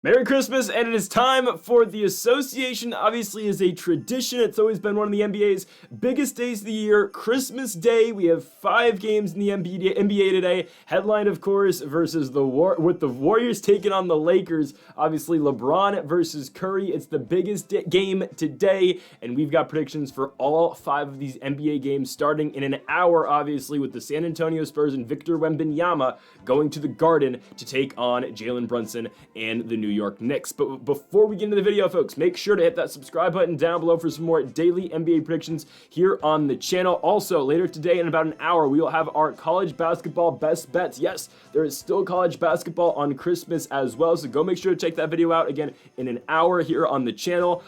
Merry Christmas, and it is time for the association. Obviously, is a tradition. It's always been one of the NBA's biggest days of the year. Christmas Day. We have 5 games in the NBA today. Headlined, of course, versus the Warriors taking on the Lakers. Obviously, LeBron versus Curry. It's the biggest game today, and we've got predictions for all 5 of these NBA games starting in an hour. Obviously, with the San Antonio Spurs and Victor Wembanyama going to the Garden to take on Jalen Brunson and the New York Knicks. But before we get into the video, folks, make sure to hit that subscribe button down below for some more daily NBA predictions here on the channel. Also, later today in about an hour, we will have our college basketball best bets. Yes, there is still college basketball on Christmas as well, so go make sure to check that video out again in an hour here on the channel.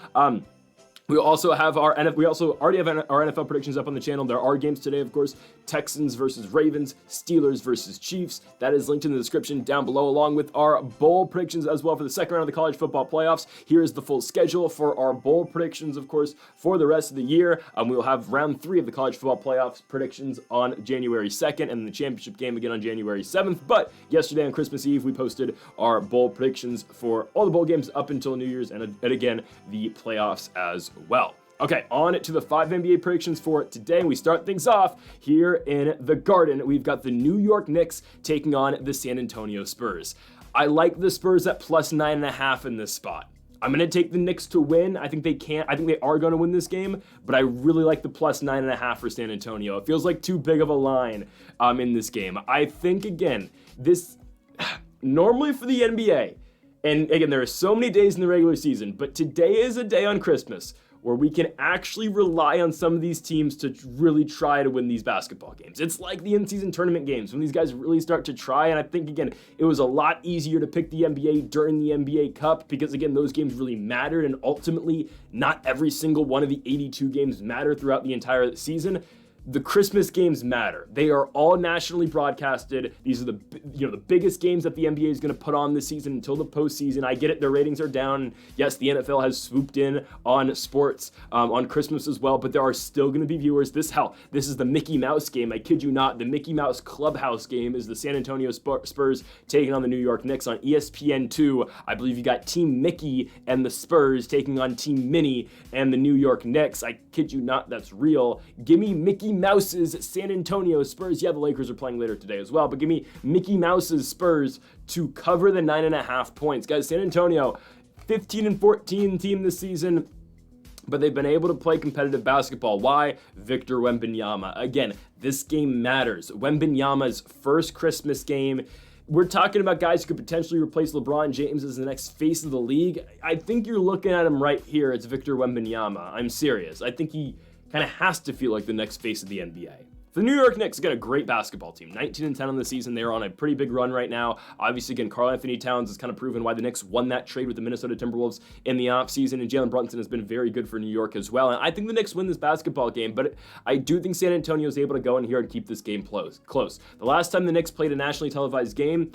We also already have our NFL predictions up on the channel. There are games today, of course. Texans versus Ravens, Steelers versus Chiefs. That is linked in the description down below, along with our bowl predictions as well for the second round of the college football playoffs. Here is the full schedule for our bowl predictions, of course, for the rest of the year. We will have round 3 of the college football playoffs predictions on January 2nd and the championship game again on January 7th. But yesterday on Christmas Eve, we posted our bowl predictions for all the bowl games up until New Year's and again, the playoffs as well. Okay, on to the 5 NBA predictions for today. We start things off here in the Garden. We've got the New York Knicks taking on the San Antonio Spurs. I like the Spurs at plus 9.5 in this spot. I'm going to take the Knicks to win. I think they are going to win this game, but I really like the plus 9.5 for San Antonio. It feels like too big of a line in this game. I think, again, this normally for the NBA, and again, there are so many days in the regular season, but today is a day on Christmas where we can actually rely on some of these teams to really try to win these basketball games. It's like the in-season tournament games when these guys really start to try, and I think, again, it was a lot easier to pick the NBA during the NBA Cup because, again, those games really mattered, and ultimately, not every single one of the 82 games matter throughout the entire season. The Christmas games matter. They are all nationally broadcasted. These are the biggest games that the NBA is going to put on this season until the postseason. I get it, their ratings are down. Yes, the NFL has swooped in on sports on Christmas as well, but there are still going to be viewers. This is the Mickey Mouse game. I kid you not. The Mickey Mouse Clubhouse game is the San Antonio Spurs taking on the New York Knicks on ESPN2. I believe you got Team Mickey and the Spurs taking on Team Minnie and the New York Knicks. I kid you not, that's real. Give me Mickey Mouse's San Antonio Spurs. Yeah, the Lakers are playing later today as well, but give me Mickey Mouse's Spurs to cover the 9.5 points. Guys, San Antonio, 15-14 team this season, but they've been able to play competitive basketball. Why? Victor Wembanyama. Again, this game matters. Wembanyama's first Christmas game. We're talking about guys who could potentially replace LeBron James as the next face of the league. I think you're looking at him right here. It's Victor Wembanyama. I'm serious. I think he kind of has to feel like the next face of the NBA. The New York Knicks got a great basketball team, 19-10 on the season. They're on a pretty big run right now. Obviously, again, Karl-Anthony Towns has kind of proven why the Knicks won that trade with the Minnesota Timberwolves in the offseason, and Jalen Brunson has been very good for New York as well. And I think the Knicks win this basketball game, but I do think San Antonio is able to go in here and keep this game close. The last time the Knicks played a nationally televised game,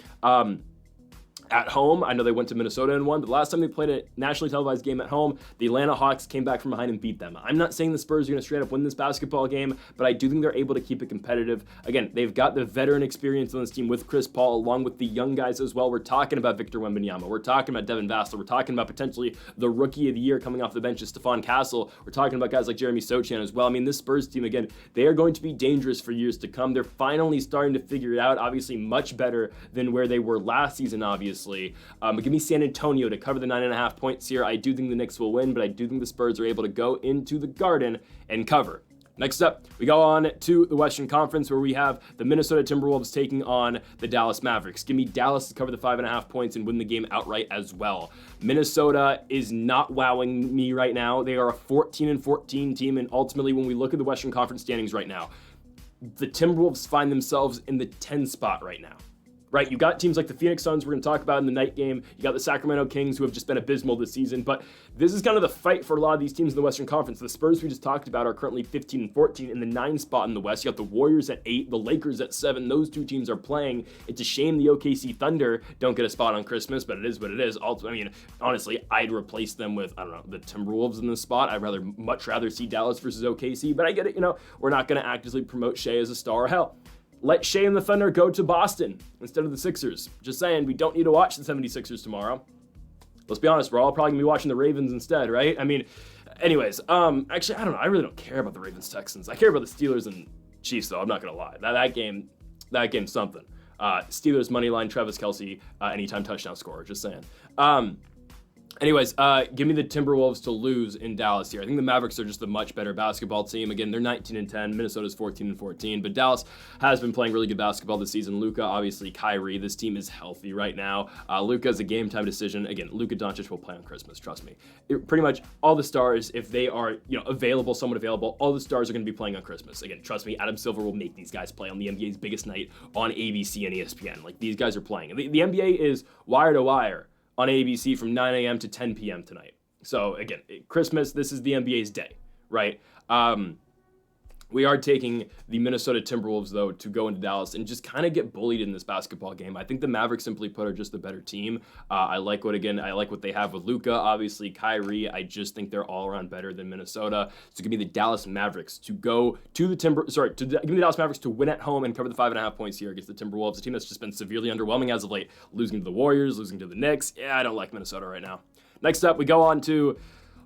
at home, I know they went to Minnesota and won, but the last time they played a nationally televised game at home, the Atlanta Hawks came back from behind and beat them. I'm not saying the Spurs are going to straight up win this basketball game, but I do think they're able to keep it competitive. Again, they've got the veteran experience on this team with Chris Paul, along with the young guys as well. We're talking about Victor Wembanyama. We're talking about Devin Vassell. We're talking about potentially the rookie of the year coming off the bench is Stephon Castle. We're talking about guys like Jeremy Sochan as well. I mean, this Spurs team, again, they are going to be dangerous for years to come. They're finally starting to figure it out, obviously much better than where they were last season, obviously. Give me San Antonio to cover the 9.5 points here. I do think the Knicks will win, but I do think the Spurs are able to go into the Garden and cover. Next up, we go on to the Western Conference where we have the Minnesota Timberwolves taking on the Dallas Mavericks. Give me Dallas to cover the 5.5 points and win the game outright as well. Minnesota is not wowing me right now. They are a 14-14 team, and ultimately when we look at the Western Conference standings right now, the Timberwolves find themselves in the 10 spot right now. Right, you got teams like the Phoenix Suns we're going to talk about in the night game. You got the Sacramento Kings who have just been abysmal this season. But this is kind of the fight for a lot of these teams in the Western Conference. The Spurs we just talked about are currently 15-14 in the 9 spot in the West. You got the Warriors at 8, the Lakers at 7. Those two teams are playing. It's a shame the OKC Thunder don't get a spot on Christmas, but it is what it is. Also, I mean, honestly, I'd replace them with, I don't know, the Timberwolves in this spot. I'd much rather see Dallas versus OKC, but I get it, we're not going to actively promote Shea as a star. Hell, let Shea and the Thunder go to Boston instead of the Sixers. Just saying, we don't need to watch the 76ers tomorrow. let's be honest, we're all probably gonna be watching the Ravens instead, right? I mean, anyways, actually, I don't know. I really don't care about the Ravens-Texans. I care about the Steelers and Chiefs, though. I'm not gonna lie. That game's something. Steelers money line, Travis Kelce, anytime touchdown scorer. Just saying. Anyways, give me the Timberwolves to lose in Dallas here. I think the Mavericks are just a much better basketball team. Again, they're 19-10. Minnesota's 14-14. But Dallas has been playing really good basketball this season. Luka, obviously, Kyrie. This team is healthy right now. Luka's a game-time decision. Again, Luka Doncic will play on Christmas. Trust me. Pretty much all the stars, if they are available, somewhat available, all the stars are going to be playing on Christmas. Again, trust me, Adam Silver will make these guys play on the NBA's biggest night on ABC and ESPN. Like, these guys are playing. The NBA is wire to wire on ABC from 9 a.m. to 10 p.m. tonight. So again, Christmas, this is the NBA's day, right? We are taking the Minnesota Timberwolves, though, to go into Dallas and just kind of get bullied in this basketball game. I think the Mavericks, simply put, are just the better team. I like what they have with Luka, obviously, Kyrie. I just think they're all around better than Minnesota. So give me the Dallas Mavericks to go to the give me the Dallas Mavericks to win at home and cover the 5.5 points here against the Timberwolves, a team that's just been severely underwhelming as of late, losing to the Warriors, losing to the Knicks. Yeah, I don't like Minnesota right now. Next up, we go on to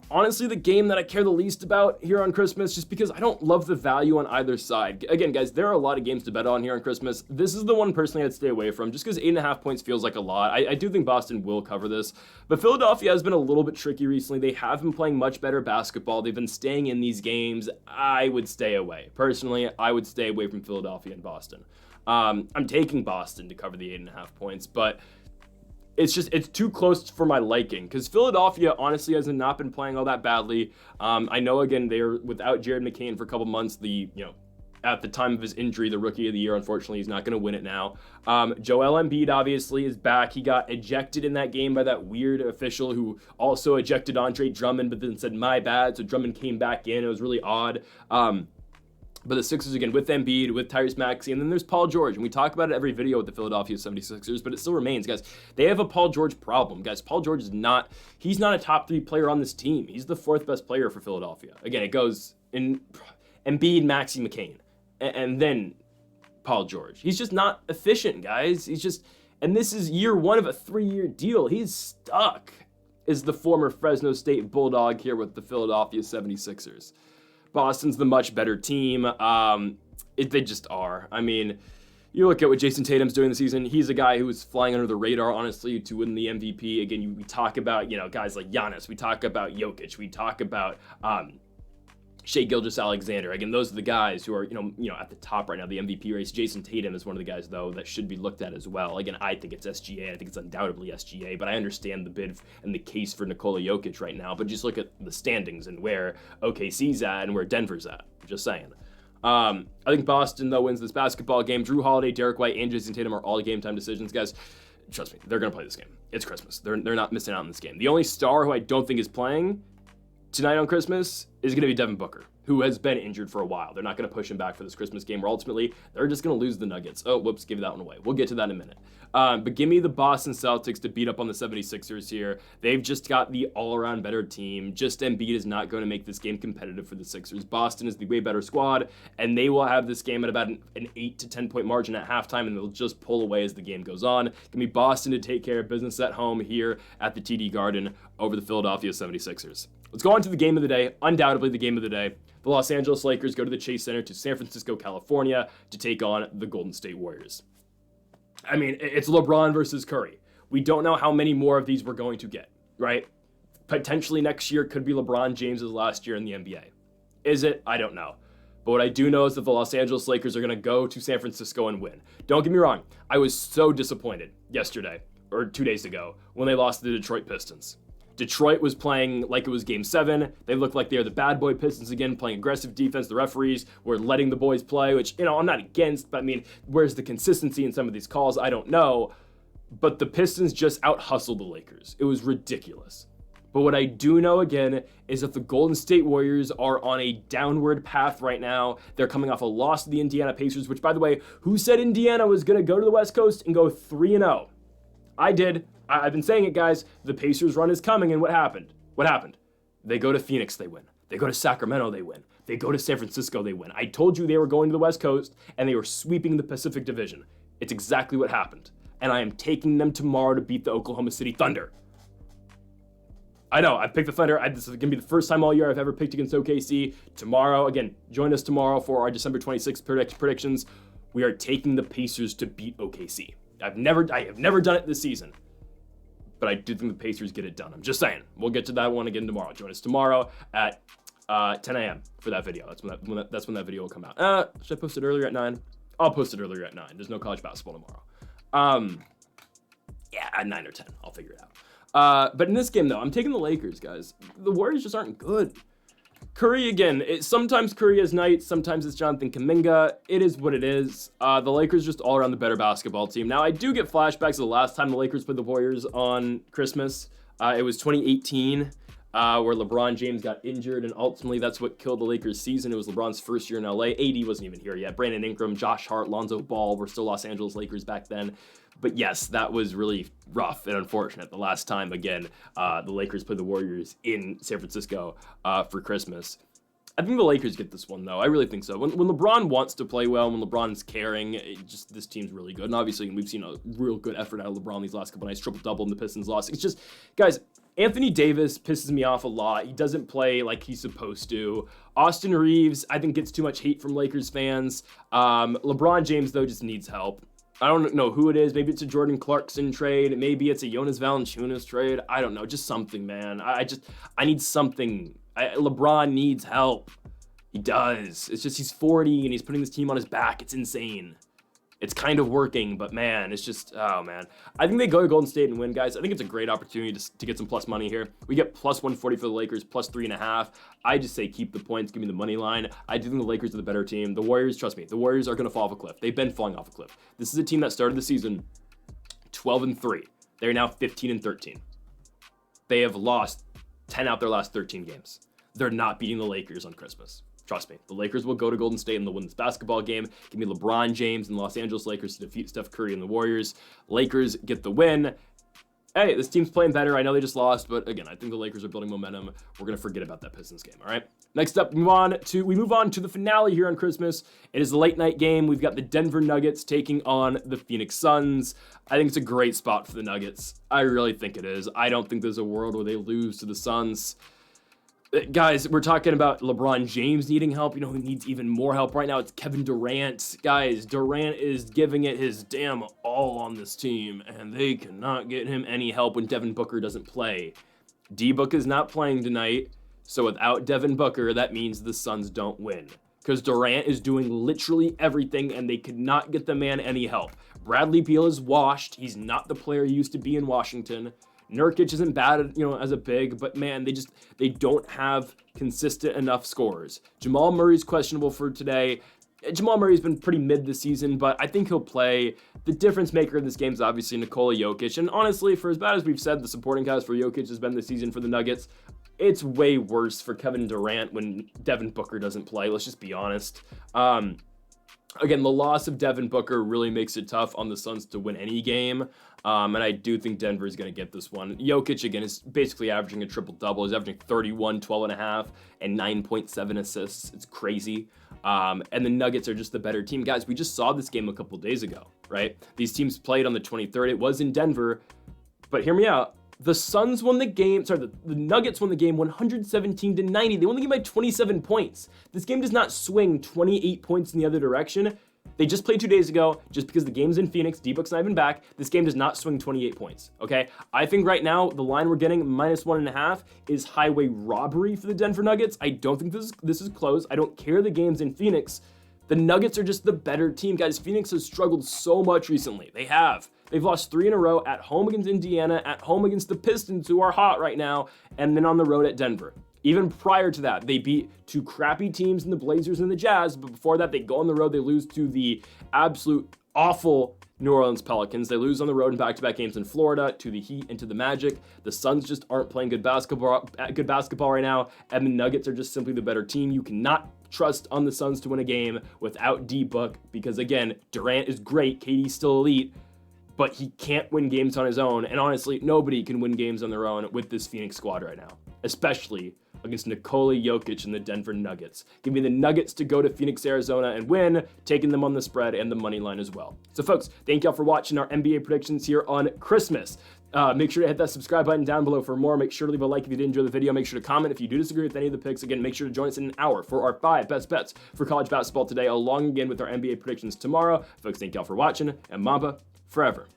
honestly the game that I care the least about here on Christmas, just because I don't love the value on either side. Again, guys, there are a lot of games to bet on here on Christmas. This is the one personally I'd stay away from, just because 8.5 points feels like a lot. I do think Boston will cover this, but Philadelphia has been a little bit tricky recently. They have been playing much better basketball. They've been staying in these games. I would stay away. Personally, I would stay away from Philadelphia and Boston. I'm taking Boston to cover the 8.5 points, but it's too close for my liking, because Philadelphia honestly has not been playing all that badly. I know, again, they're without Jared McCain for a couple months. At the time of his injury, the rookie of the year, unfortunately, he's not going to win it now. Joel Embiid obviously is back. He got ejected in that game by that weird official who also ejected Andre Drummond, but then said, my bad. So Drummond came back in. It was really odd. But the Sixers, again, with Embiid, with Tyrese Maxey, and then there's Paul George. And we talk about it every video with the Philadelphia 76ers, but it still remains, guys. They have a Paul George problem. Guys, Paul George he's not a top 3 player on this team. He's the 4th best player for Philadelphia. Again, it goes in Embiid, Maxey, McCain, and then Paul George. He's just not efficient, guys. And this is year 1 of a 3-year deal. He's stuck as the former Fresno State Bulldog here with the Philadelphia 76ers. Boston's the much better team. They just are. I mean, you look at what Jason Tatum's doing this season. He's a guy who is flying under the radar, honestly, to win the MVP. Again, we talk about, guys like Giannis. We talk about Jokic. We talk about Shai Gilgeous-Alexander. Again, those are the guys who are, at the top right now, the MVP race. Jason Tatum is one of the guys, though, that should be looked at as well. Again, I think it's SGA. I think it's undoubtedly SGA, but I understand the bid and the case for Nikola Jokic right now. But just look at the standings and where OKC's at and where Denver's at. Just saying. I think Boston, though, wins this basketball game. Drew Holiday, Derek White, and Jason Tatum are all game time decisions, guys. Trust me, they're going to play this game. It's Christmas. They're not missing out on this game. The only star who I don't think is playing tonight on Christmas is going to be Devin Booker, who has been injured for a while. They're not going to push him back for this Christmas game, where ultimately they're just going to lose the Nuggets. Oh, whoops, give that one away. We'll get to that in a minute. But give me the Boston Celtics to beat up on the 76ers here. They've just got the all-around better team. Just Embiid is not going to make this game competitive for the Sixers. Boston is the way better squad, and they will have this game at about an 8 to 10 point margin at halftime, and they'll just pull away as the game goes on. Give me Boston to take care of business at home here at the TD Garden over the Philadelphia 76ers. Let's go on to the game of the day, undoubtedly the game of the day. The Los Angeles Lakers go to the Chase Center to San Francisco, California to take on the Golden State Warriors. I mean, it's LeBron versus Curry. We don't know how many more of these we're going to get, right? Potentially next year could be LeBron James's last year in the NBA. Is it? I don't know. But what I do know is that the Los Angeles Lakers are going to go to San Francisco and win. Don't get me wrong. I was so disappointed yesterday, or 2 days ago, when they lost to the Detroit Pistons. Detroit was playing like it was Game 7. They looked like they were the bad boy Pistons again, playing aggressive defense. The referees were letting the boys play, which, I'm not against, but I mean, where's the consistency in some of these calls? I don't know. But the Pistons just out-hustled the Lakers. It was ridiculous. But what I do know, again, is that the Golden State Warriors are on a downward path right now. They're coming off a loss to the Indiana Pacers, which, by the way, who said Indiana was going to go to the West Coast and go 3-0? I did. I've been saying it, guys. The Pacers run is coming, and what happened? They go to Phoenix, they win. They go to Sacramento, they win. They go to San Francisco, they win. I told you they were going to the West Coast, and they were sweeping the Pacific Division. It's exactly what happened. And I am taking them tomorrow to beat the Oklahoma City Thunder. I know, I picked the Thunder. This is going to be the first time all year I've ever picked against OKC. Tomorrow, again, join us tomorrow for our December 26th predictions. We are taking the Pacers to beat OKC. I have never done it this season, but I do think the Pacers get it done. I'm just saying. We'll get to that one again tomorrow. Join us tomorrow at 10 a.m. for that video. That's when that video will come out. Should I post it earlier at 9? I'll post it earlier at 9. There's no college basketball tomorrow. Yeah, at 9 or 10. I'll figure it out. But in this game, though, I'm taking the Lakers, guys. The Warriors just aren't good. Curry, again, sometimes Curry is night, sometimes it's Jonathan Kuminga. It is what it is. The Lakers just all around the better basketball team. Now, I do get flashbacks of the last time the Lakers played the Warriors on Christmas. It was 2018, where LeBron James got injured, and ultimately that's what killed the Lakers' season. It was LeBron's first year in LA. AD wasn't even here yet. Brandon Ingram, Josh Hart, Lonzo Ball were still Los Angeles Lakers back then. But yes, that was really rough and unfortunate. The last time, again, the Lakers played the Warriors in San Francisco for Christmas. I think the Lakers get this one, though. I really think so. When LeBron wants to play well, when LeBron's caring, this team's really good. And obviously, we've seen a real good effort out of LeBron these last couple nights. Triple-double and the Pistons lost. It's just, guys, Anthony Davis pisses me off a lot. He doesn't play like he's supposed to. Austin Reeves, I think, gets too much hate from Lakers fans. LeBron James, though, just needs help. I don't know who it is. Maybe it's a Jordan Clarkson trade. Maybe it's a Jonas Valanciunas trade. I don't know. Just something, man. I need something. LeBron needs help. He does. It's just he's 40 and he's putting this team on his back. It's insane. It's kind of working, but man, it's just, oh man. I think they go to Golden State and win, guys. I think it's a great opportunity to get some plus money here. We get plus 140 for the Lakers, plus 3.5. I just say keep the points, give me the money line. I do think the Lakers are the better team. The Warriors, trust me, the Warriors are going to fall off a cliff. They've been falling off a cliff. This is a team that started the season 12-3. They're now 15-13. They have lost 10 out their last 13 games. They're not beating the Lakers on Christmas. Trust me, the Lakers will go to Golden State and they'll win this basketball game. Give me LeBron James and the Los Angeles Lakers to defeat Steph Curry and the Warriors. Lakers get the win. Hey, this team's playing better. I know they just lost, but again, I think the Lakers are building momentum. We're going to forget about that Pistons game, all right? Next up, we move on to the finale here on Christmas. It is the late night game. We've got the Denver Nuggets taking on the Phoenix Suns. I think it's a great spot for the Nuggets. I really think it is. I don't think there's a world where they lose to the Suns. Guys, we're talking about LeBron James needing help. You know who needs even more help right now? It's Kevin Durant. Guys, Durant is giving it his damn all on this team, and they cannot get him any help when Devin Booker doesn't play. D-Book is not playing tonight, so without Devin Booker, that means the Suns don't win. Because Durant is doing literally everything, and they could not get the man any help. Bradley Beal is washed. He's not the player he used to be in Washington. Nurkic isn't bad, as a big, but man, they don't have consistent enough scorers. Jamal Murray's questionable for today. Jamal Murray's been pretty mid this season, but I think he'll play. The difference maker in this game is obviously Nikola Jokic, and honestly, for as bad as we've said the supporting cast for Jokic has been this season for the Nuggets, it's way worse for Kevin Durant when Devin Booker doesn't play. Let's just be honest. Again, the loss of Devin Booker really makes it tough on the Suns to win any game. And I do think Denver is going to get this one. Jokic, again, is basically averaging a triple-double. He's averaging 31, 12.5, and 9.7 assists. It's crazy. And the Nuggets are just the better team. Guys, we just saw this game a couple days ago, right? These teams played on the 23rd. It was in Denver. But hear me out. The Suns won the game. The Nuggets won the game 117-90. They won the game by 27 points. This game does not swing 28 points in the other direction. They just played 2 days ago. Just because the game's in Phoenix, D-Book's not even back, this game does not swing 28 points, okay? I think right now, the line we're getting, -1.5, is highway robbery for the Denver Nuggets. I don't think this is close. I don't care the game's in Phoenix. The Nuggets are just the better team. Guys, Phoenix has struggled so much recently. They have. They've lost 3 in a row at home against Indiana, at home against the Pistons, who are hot right now, and then on the road at Denver. Even prior to that, they beat 2 crappy teams in the Blazers and the Jazz, but before that, they go on the road, they lose to the absolute awful New Orleans Pelicans. They lose on the road in back-to-back games in Florida to the Heat and to the Magic. The Suns just aren't playing good basketball right now, and the Nuggets are just simply the better team. You cannot trust on the Suns to win a game without D-Book because, again, Durant is great, KD's still elite, but he can't win games on his own, and honestly, nobody can win games on their own with this Phoenix squad right now, especially against Nikola Jokic and the Denver Nuggets. Give me the Nuggets to go to Phoenix, Arizona and win, taking them on the spread and the money line as well. So folks, thank y'all for watching our NBA predictions here on Christmas. Make sure to hit that subscribe button down below for more. Make sure to leave a like if you did enjoy the video. Make sure to comment if you do disagree with any of the picks. Again, make sure to join us in an hour for our 5 best bets for college basketball today, along again with our NBA predictions tomorrow. Folks, thank y'all for watching, and Mamba forever.